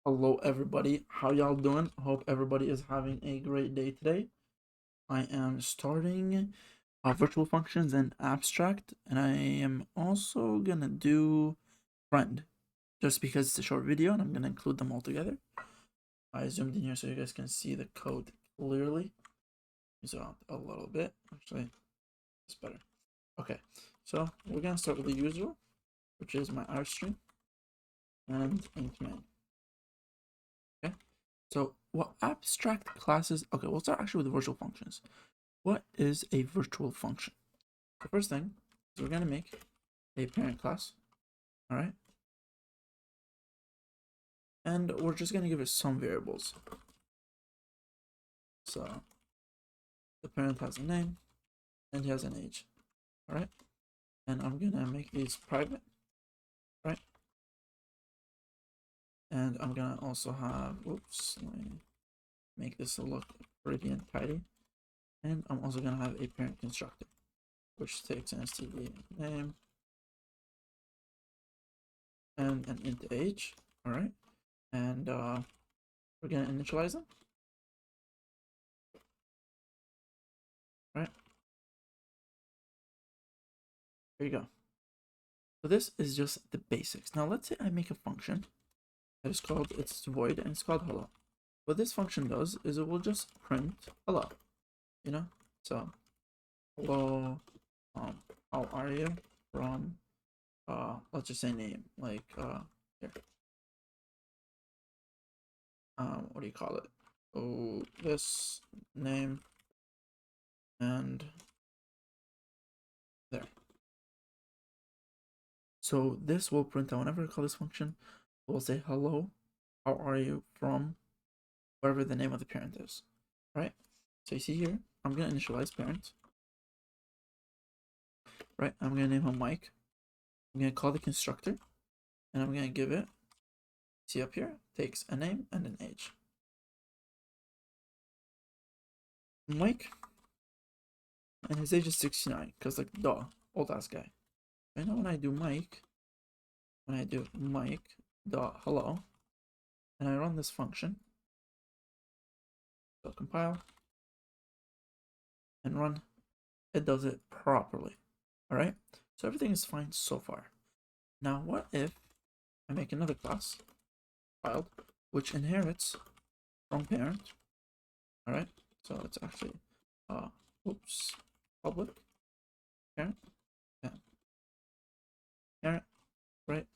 Hello, everybody. How y'all doing? Hope everybody is having a great day today. I am starting virtual functions and abstract, and I am also gonna do friend just because it's a short video and I'm gonna include them all together. I zoomed in here so you guys can see the code clearly. Zoom out a little bit. Actually, it's better. Okay, so we're gonna start with the user, which is my stream and int main. Okay. So what abstract classes, okay, we'll start actually with the virtual functions. What is a virtual function? The first thing is we're gonna make a parent class, all right? And we're just gonna give it some variables. So the parent has a name and he has an age, all right? And I'm gonna make these private, right? And I'm gonna also have, oops, let me make this look pretty and tidy. And I'm also gonna have a parent constructor, which takes an std name and an int age, all right? And we're gonna initialize them, right? There you go. So this is just the basics. Now let's say I make a function that is called, it's void and it's called hello. What this function does is it will just print hello, you know? So hello, how are you from, let's just say name, like, here. What do you call it? Oh, this name and there. So this will print out whenever I call this function, it will say hello, how are you from whatever the name of the parent is, right? So you see here, I'm gonna initialize parent, right? I'm gonna name him Mike. I'm gonna call the constructor, and I'm gonna give it, see up here, takes a name and an age. Mike, and his age is 69, because like, duh, old ass guy. I know when I do Mike dot hello, and I run this function, so compile and run, it does it properly. All right, so everything is fine so far. Now, what if I make another class, child, which inherits from parent? All right, so it's actually, oops, public parent, parent, right?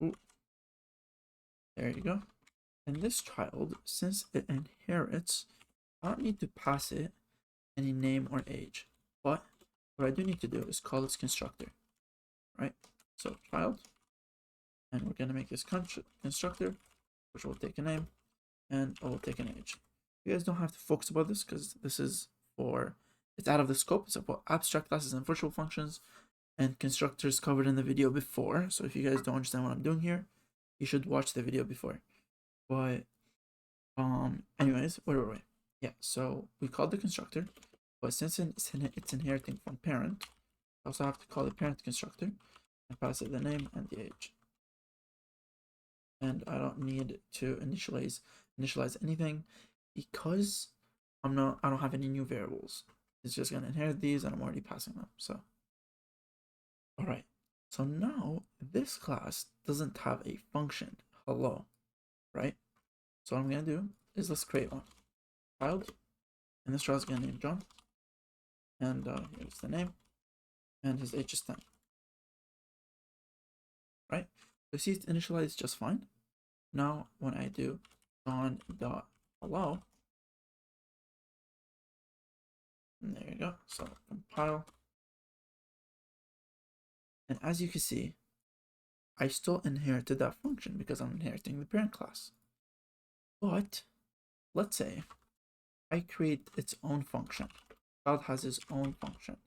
Ooh, there you go. And this child, since it inherits, I don't need to pass it any name or age, but what I do need to do is call its constructor, right? So child, and we're gonna make this constructor, which will take a name and it will take an age. You guys don't have to focus about this because this is for, it's out of the scope. It's about abstract classes and virtual functions and constructors covered in the video before. So if you guys don't understand what I'm doing here, you should watch the video before. But anyways, where were we? Yeah, so we called the constructor, but since it's inheriting from parent, I also have to call the parent constructor and pass it the name and the age. And I don't need to initialize anything because I don't have any new variables. It's just gonna inherit these and I'm already passing them. So all right, so now this class doesn't have a function hello, right? So what I'm gonna do is let's create one child, and this child is gonna name John, and here's the name, and his age is 10, right? So see, it's initialized just fine. Now when I do John.hello, and there you go. So compile, and as you can see, I still inherited that function because I'm inheriting the parent class. But let's say I create its own function. Child has his own function,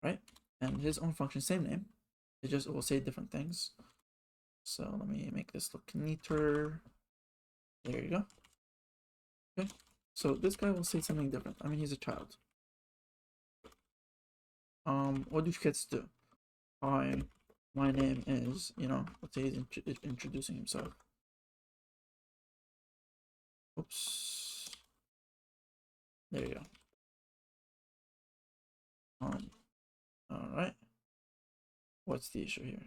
right? And his own function, same name. It will say different things. So let me make this look neater. There you go. Okay. So this guy will say something different. I mean, he's a child. What do kids do? Hi, my name is, let's say he's introducing himself. Oops. There you go. All right. What's the issue here?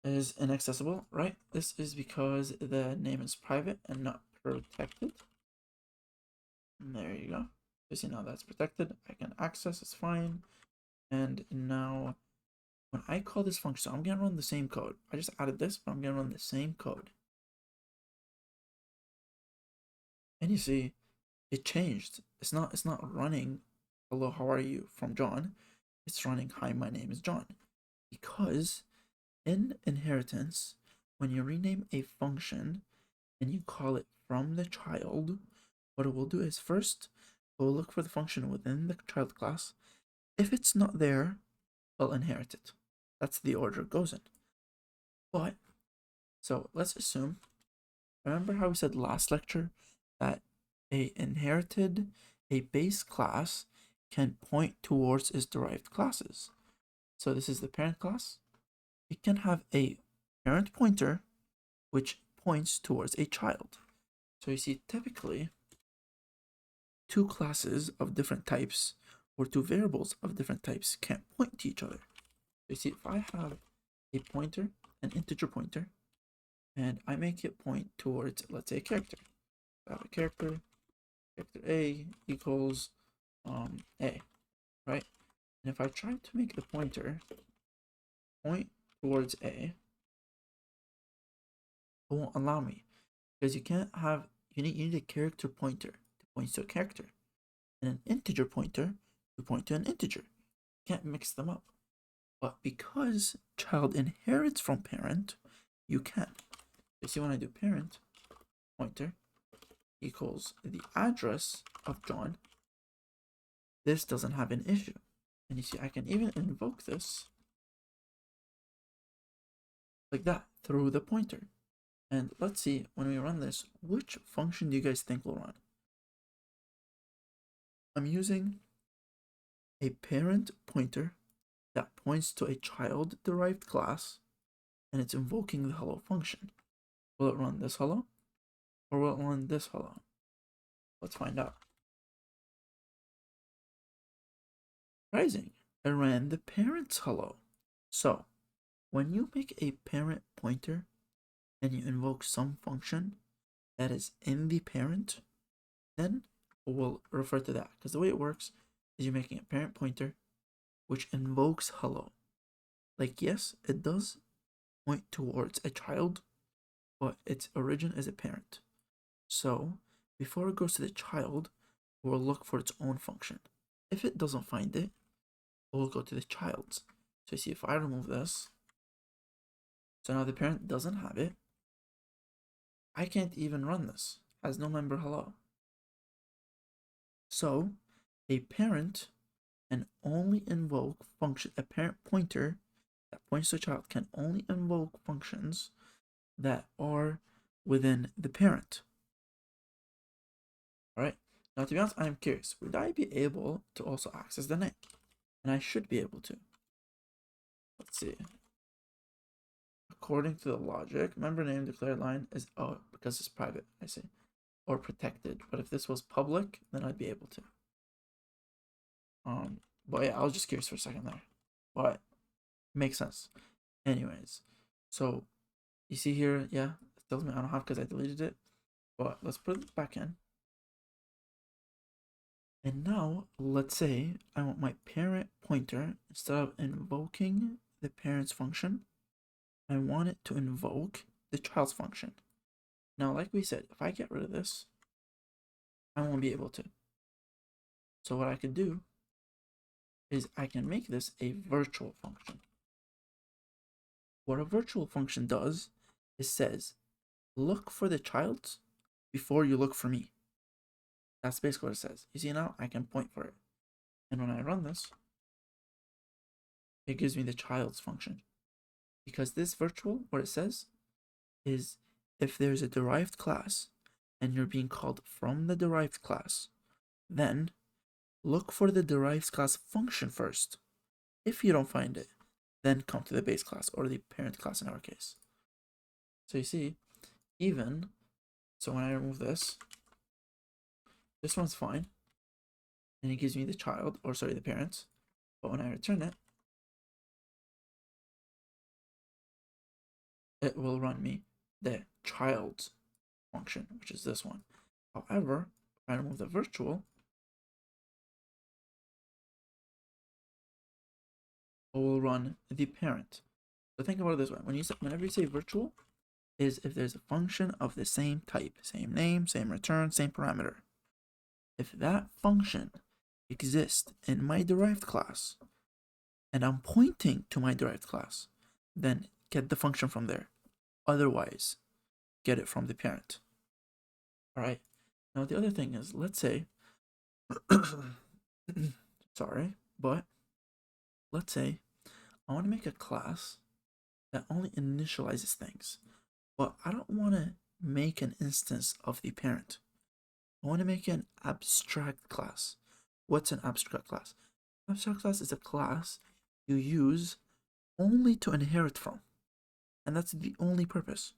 Is inaccessible, right? This is because the name is private and not protected. And there you go. You see now that's protected. I can access, it's fine. And now when I call this function, so I'm gonna run the same code. I just added this, but I'm gonna run the same code. And you see, it changed. It's not running hello, how are you from John. It's running hi, my name is John. Because in inheritance, when you rename a function and you call it from the child, what it will do is first it will look for the function within the child class. If it's not there, it'll inherit it. That's the order it goes in. But so let's assume, remember how we said last lecture that a base class can point towards its derived classes. So this is the parent class. It can have a parent pointer which points towards a child. So you see, typically, two classes of different types or two variables of different types can't point to each other. So you see, if I have a pointer, an integer pointer, and I make it point towards, let's say, a character. I have a character A equals A, right? And if I try to make the pointer point towards A, it won't allow me because you can't have, you need a character pointer to point to a character and an integer pointer to point to an integer. You can't mix them up. But because child inherits from parent, you can. You see, when I do parent pointer equals the address of John, this doesn't have an issue. And you see, I can even invoke this like that through the pointer. And let's see, when we run this, which function do you guys think will run? I'm using a parent pointer that points to a child derived class, and it's invoking the hello function. Will it run this hello? Or will it run this hello? Let's find out. Surprising, it ran the parent's hello. So, when you make a parent pointer and you invoke some function that is in the parent, then we'll refer to that. Because the way it works is you're making a parent pointer which invokes hello. Like, yes, it does point towards a child, but its origin is a parent. So, before it goes to the child, we'll look for its own function. If it doesn't find it, we'll go to the child's. So you see, if I remove this, so now the parent doesn't have it, I can't even run this. Has no member hello. So a parent can only invoke function, a parent pointer that points to a child can only invoke functions that are within the parent. Alright, now to be honest, I'm curious, would I be able to also access the name? And I should be able to. Let's see. According to the logic, member name declared line is, oh, because it's private, I see. Or protected. But if this was public, then I'd be able to. But yeah, I was just curious for a second there. But makes sense. Anyways, so you see here, yeah, it tells me I don't have because I deleted it. But let's put it back in. And now let's say I want my parent pointer, instead of invoking the parent's function, I want it to invoke the child's function. Now, like we said, if I get rid of this, I won't be able to. So what I could do is I can make this a virtual function. What a virtual function does is says, look for the child before you look for me. That's basically what it says. You see now, I can point for it. And when I run this, it gives me the child's function. Because this virtual, what it says is if there's a derived class and you're being called from the derived class, then look for the derived class function first. If you don't find it, then come to the base class or the parent class in our case. So you see, even, so when I remove this one's fine, and it gives me the child, or sorry, the parents. But when I return it, it will run me the child's function, which is this one. However, if I remove the virtual, it will run the parent. So think about it this way: whenever you say virtual, is if there's a function of the same type, same name, same return, same parameter. If that function exists in my derived class, and I'm pointing to my derived class, then get the function from there. Otherwise, get it from the parent. All right. Now the other thing is, let's say, sorry, but let's say I want to make a class that only initializes things, but I don't want to make an instance of the parent. I want to make an abstract class. What's an abstract class? Abstract class is a class you use only to inherit from, and that's the only purpose.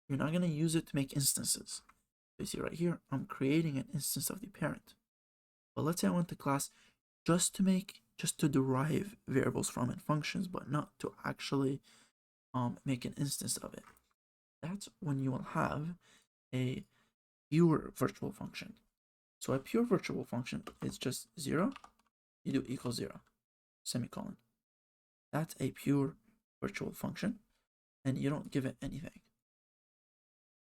You're not going to use it to make instances. You see right here, I'm creating an instance of the parent. But let's say I want the class just to derive variables from it, functions, but not to actually make an instance of it. That's when you will have a pure virtual function. So a pure virtual function is just 0, you do equals 0, semicolon. That's a pure virtual function, and you don't give it anything.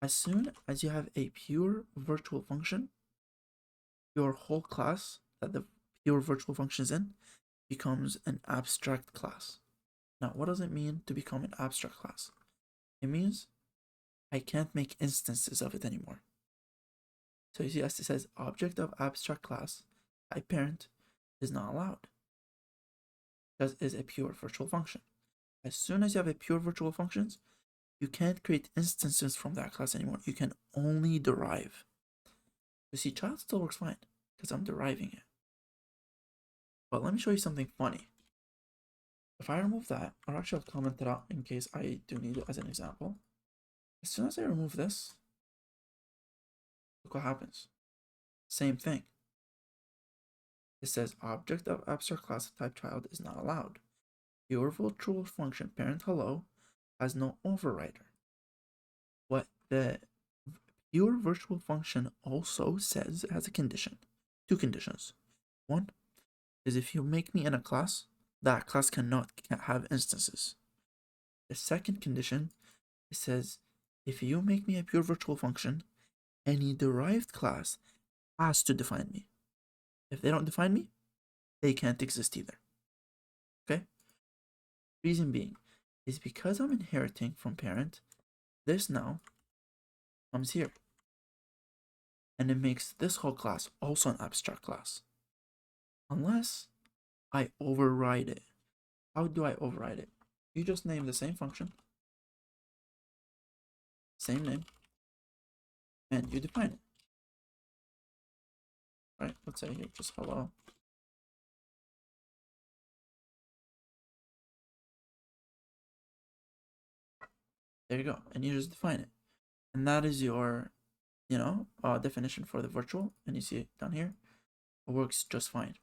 As soon as you have a pure virtual function, your whole class that the pure virtual function is in becomes an abstract class. Now, what does it mean to become an abstract class? It means I can't make instances of it anymore. So you see, as it says, object of abstract class type parent is not allowed, because it is a pure virtual function. As soon as you have a pure virtual functions, you can't create instances from that class anymore. You can only derive. You see, child still works fine because I'm deriving it. But let me show you something funny. If I remove that, or actually I'll comment it out in case I do need it as an example. As soon as I remove this, look what happens. Same thing. It says object of abstract class of type child is not allowed. Your virtual function parent hello has no overrider. What the pure virtual function also says has a condition. Two conditions. One is if you make me in a class, that class can't have instances. The second condition, it says if you make me a pure virtual function, any derived class has to define me. If they don't define me, they can't exist either. Okay? Reason being is because I'm inheriting from parent, this now comes here. And it makes this whole class also an abstract class. Unless I override it. How do I override it? You just name the same function, same name, and you define it. Right? Let's say here just hello. There you go. And you just define it. And that is your, definition for the virtual. And you see it down here. It works just fine.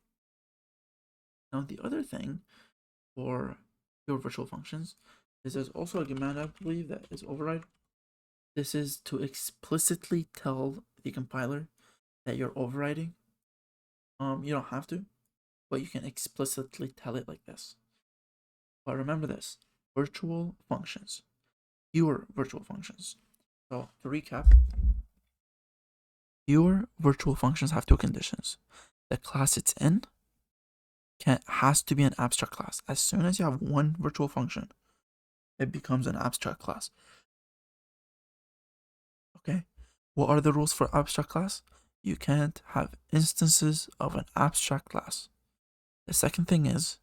Now, the other thing for your virtual functions is there's also a command, I believe, that is override. This is to explicitly tell the compiler that you're overriding. You don't have to, but you can explicitly tell it like this. But remember this, virtual functions, pure virtual functions. So to recap, pure virtual functions have two conditions. The class it's in has to be an abstract class. As soon as you have one virtual function, it becomes an abstract class. Okay, what are the rules for abstract class? You can't have instances of an abstract class. The second thing is,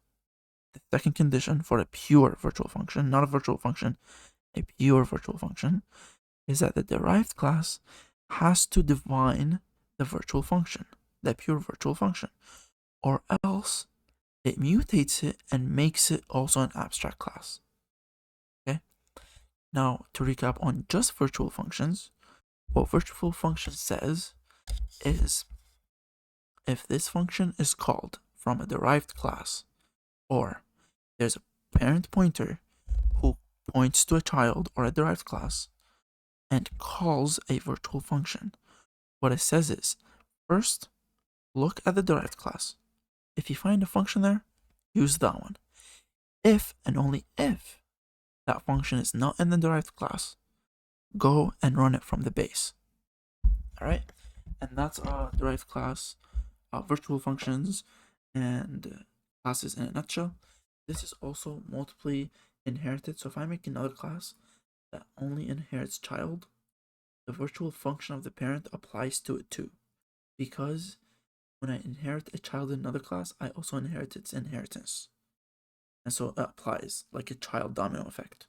the second condition for a pure virtual function, not a virtual function, a pure virtual function, is that the derived class has to define the virtual function, the pure virtual function, or else it mutates it and makes it also an abstract class. Okay? Now, to recap on just virtual functions, what virtual function says is if this function is called from a derived class, or there's a parent pointer who points to a child or a derived class and calls a virtual function, what it says is, first, look at the derived class. If you find a function there, use that one. If and only if that function is not in the derived class, go and run it from the base. All right, and that's derived class, virtual functions, and classes in a nutshell. This is also multiply inherited. So if I make another class that only inherits child, the virtual function of the parent applies to it too, because when I inherit a child in another class, I also inherit its inheritance, and so it applies like a child domino effect.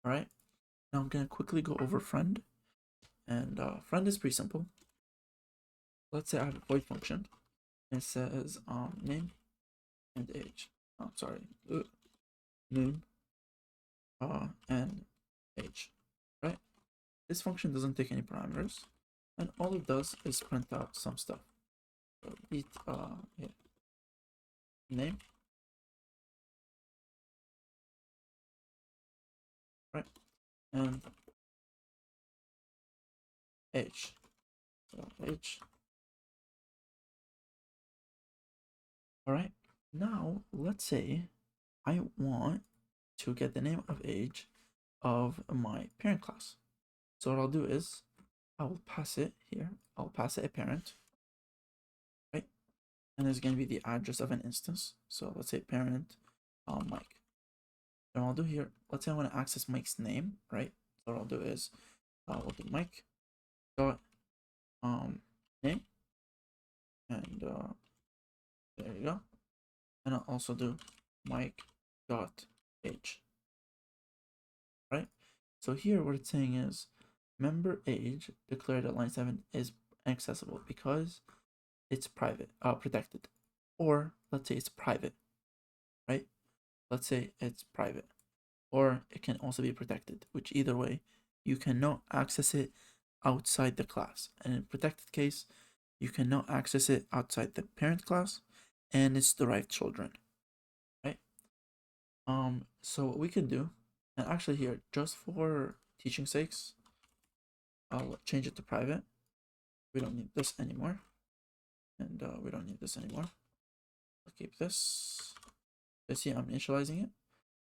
All right. Now I'm gonna quickly go over friend, and friend is pretty simple. Let's say I have a void function. It says name and age. I'm sorry, noon, and age. Right. This function doesn't take any parameters, and all it does is print out some stuff. So beat yeah. Name, right, and age. So age. All right. Now let's say I want to get the name of age of my parent class. So what I'll do is I will pass it here. I'll pass it a parent, right? And there's going to be the address of an instance. So let's say parent Mike. And I'll do here, let's say I want to access Mike's name, right? So what I'll do is we'll do Mike dot name, and there you go. And I'll also do Mike dot age, right? So here what it's saying is member age declared at line 7 is inaccessible because it's private, protected. Or let's say it's private, right? Let's say it's private. Or it can also be protected, which either way, you cannot access it outside the class. And in protected case, you cannot access it outside the parent class and its derived children, right? So what we can do, and actually here, just for teaching sakes, I'll change it to private. We don't need this anymore. And we don't need this anymore. I'll keep this. You see, I'm initializing it.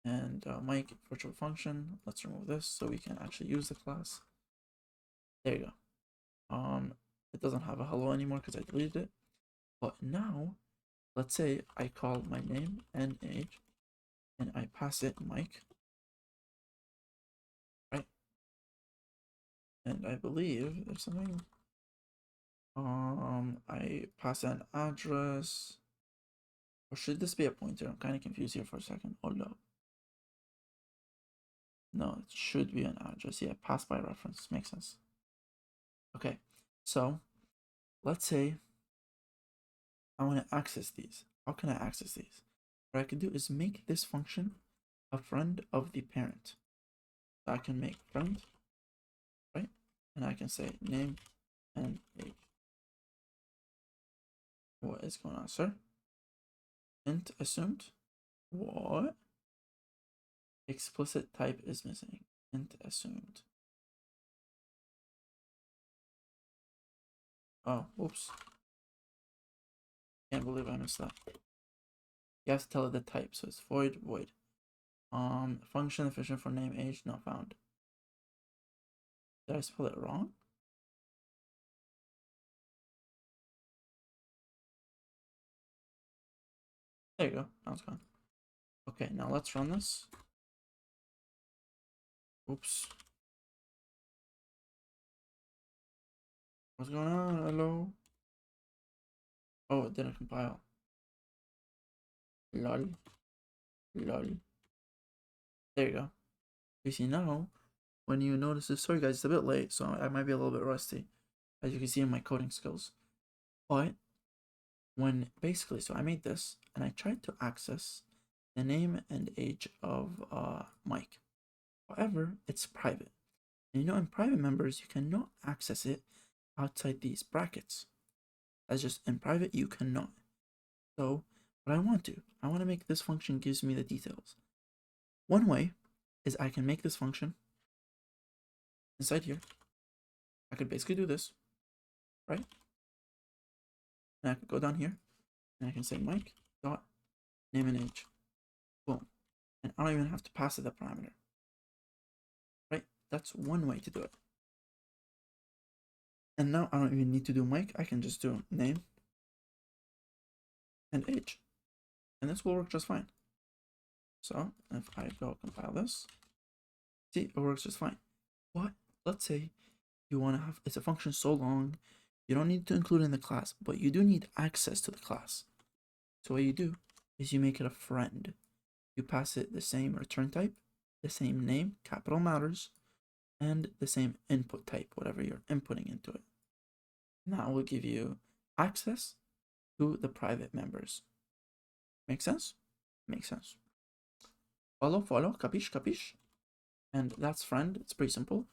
And Mike virtual function. Let's remove this so we can actually use the class. There you go. It doesn't have a hello anymore because I deleted it. But now, let's say I call my name and age, and I pass it Mike, right? And I believe there's something. I pass an address, or should this be a pointer? I'm kind of confused here for a second. Hold up. No, it should be an address. Yeah, pass by reference makes sense. Okay, so let's say I want to access these. How can I access these? What I can do is make this function a friend of the parent. So I can make friend, right? And I can say name and age. What is going on, sir? Int assumed. What? Explicit type is missing. Int assumed. Oh, whoops. Can't believe I missed that. You have to tell it the type, so it's void, void. Function efficient for name, age, not found. Did I spell it wrong? There you go. Now it's gone. Okay, now let's run this. Oops. What's going on? Hello? Oh, it didn't compile. Lol. Lol. There you go. You see now, when you notice this, sorry guys, it's a bit late, so I might be a little bit rusty, as you can see in my coding skills. But when basically, so I made this and I tried to access the name and age of Mike. However, it's private. And in private members, you cannot access it outside these brackets. That's just in private, you cannot. So, what I want to make this function gives me the details. One way is I can make this function inside here. I could basically do this, right? And I could go down here and I can say Mike dot name and age. Boom. And I don't even have to pass it the parameter. Right? That's one way to do it. And now I don't even need to do Mike. I can just do name and age. And this will work just fine. So if I go compile this, see, it works just fine. But let's say you want to have, it's a function so long, you don't need to include it in the class, but you do need access to the class. So what you do is you make it a friend. You pass it the same return type, the same name, capital matters, and the same input type, whatever you're inputting into it. And that will give you access to the private members. Make sense? Makes sense. Follow, capiche, capiche. And that's friend. It's pretty simple.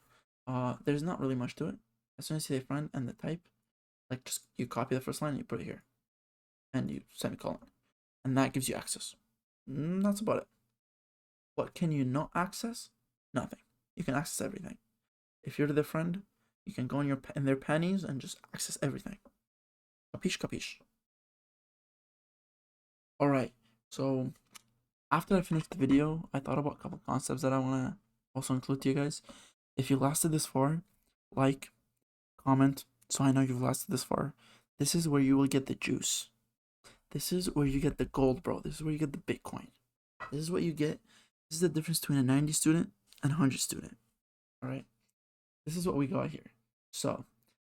There's not really much to it. As soon as you say friend and the type, like just you copy the first line and you put it here. And you semicolon. And that gives you access. That's about it. What can you not access? Nothing. You can access everything. If you're the friend, you can go in their panties and just access everything. Capiche, capiche. Alright, so after I finished the video, I thought about a couple concepts that I want to also include to you guys. If you lasted this far, like, comment, so I know you've lasted this far. This is where you will get the juice. This is where you get the gold, bro. This is where you get the Bitcoin. This is what you get. This is the difference between a 90 student and a 100 student. Alright? This is what we got here. So,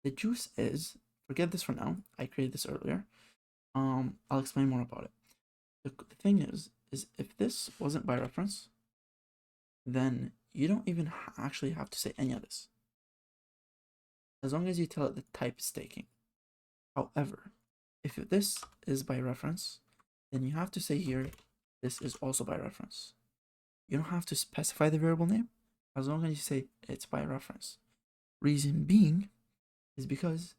the juice is, forget this for now. I created this earlier. I'll explain more about it. The thing is if this wasn't by reference, then you don't even actually have to say any of this. As long as you tell it the type is taking. However, if this is by reference, then you have to say here, this is also by reference. You don't have to specify the variable name, as long as you say it's by reference. Reason being is because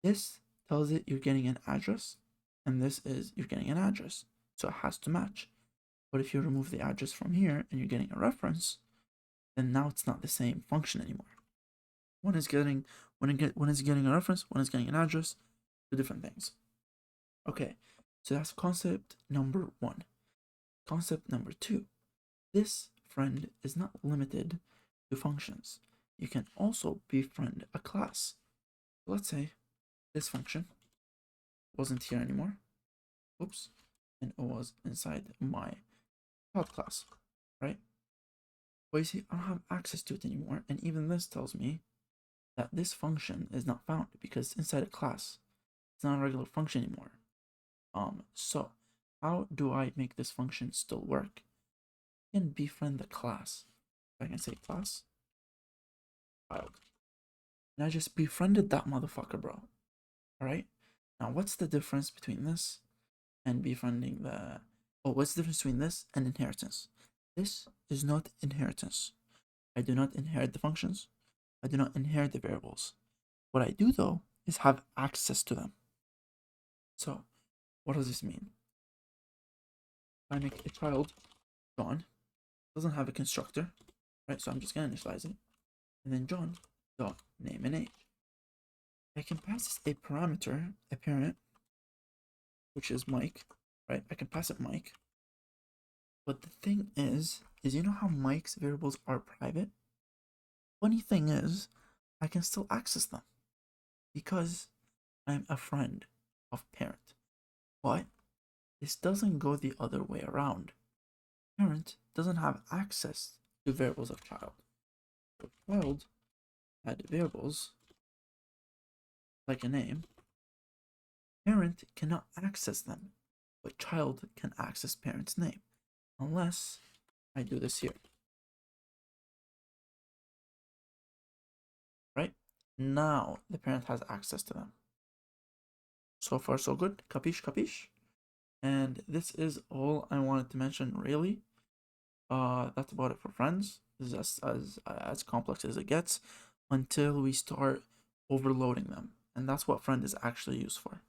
this tells it you're getting an address, and this is you're getting an address. So it has to match. But if you remove the address from here and you're getting a reference, then now it's not the same function anymore. One is getting a reference, one is getting an address, two different things. Okay, so that's concept number one. Concept number two. This friend is not limited to functions. You can also befriend a class. Let's say this function wasn't here anymore. Oops. And it was inside my child class, right? But you see, I don't have access to it anymore, and even this tells me that this function is not found because inside a class, it's not a regular function anymore. So how do I make this function still work? I can befriend the class. I can say class child, and I just befriended that motherfucker, bro. All right. Now, what's the difference between this and befriending the? Oh, what's the difference between this and inheritance? This is not inheritance. I do not inherit the functions. I do not inherit the variables. What I do, though, is have access to them. So, what does this mean? If I make a child, John, doesn't have a constructor, right? So I'm just going to initialize it. And then John dot name and age. I can pass a parameter, a parent, which is Mike, right? I can pass it Mike. But the thing is you know how Mike's variables are private? Funny thing is, I can still access them because I'm a friend of parent. But this doesn't go the other way around. Parent doesn't have access to variables of child. So child had variables like a name. Parent cannot access them, but child can access parent's name unless I do this here. Right? Now the parent has access to them. So far so good. Capiche, capiche? And this is all I wanted to mention, really. That's about it for friends. This is as complex as it gets until we start overloading them, and that's what friend is actually used for.